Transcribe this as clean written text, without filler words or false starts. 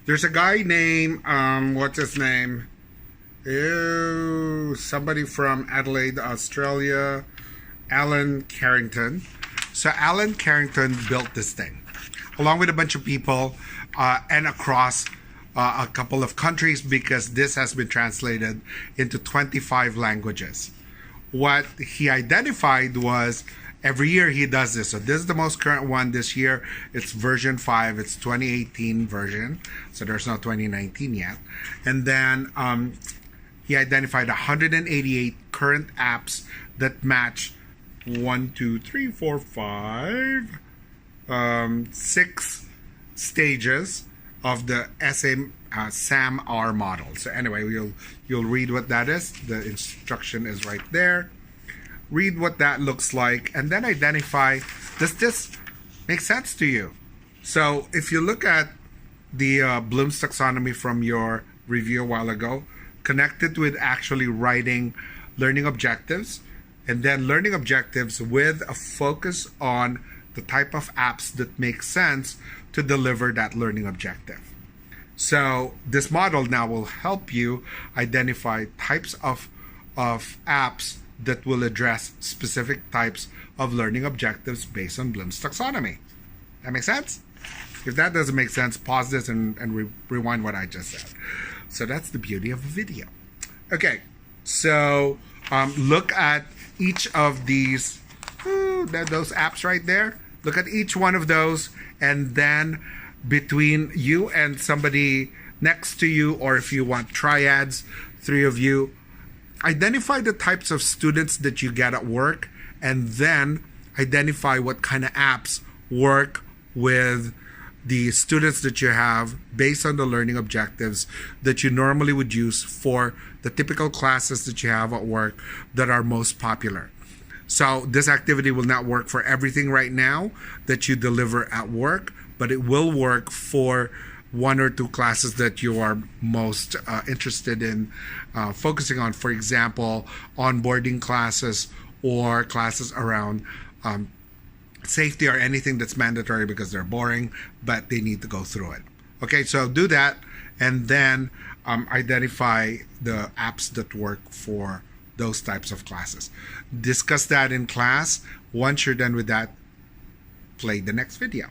There's a guy named, what's his name? Ew, somebody from Adelaide, Australia, Alan Carrington. So Alan Carrington built this thing along with a bunch of people and across a couple of countries, because this has been translated into 25 languages. What he identified was every year he does this. So this is the most current one this year. It's version 5. It's 2018 version. So there's no 2019 yet. And then he identified 188 current apps that match 6 stages of the SAM-R model. So anyway, you'll read what that is. The instruction is right there. Read what that looks like, and then identify, does this make sense to you? So if you look at the Bloom's taxonomy from your review a while ago, connected with actually writing learning objectives, and then learning objectives with a focus on the type of apps that make sense to deliver that learning objective. So this model now will help you identify types of apps that will address specific types of learning objectives based on Bloom's taxonomy. That makes sense? If that doesn't make sense, pause this and rewind what I just said. So that's the beauty of a video. Okay, so look at each of these, those apps right there. Look at each one of those, and then between you and somebody next to you, or if you want triads, 3 of you, identify the types of students that you get at work, and then identify what kind of apps work with the students that you have based on the learning objectives that you normally would use for the typical classes that you have at work that are most popular. So this activity will not work for everything right now that you deliver at work, but it will work for 1 or 2 classes that you are most interested in focusing on. For example, onboarding classes or classes around safety, or anything that's mandatory because they're boring, but they need to go through it. Okay, so do that, and then identify the apps that work for those types of classes. Discuss that in class. Once you're done with that, play the next video.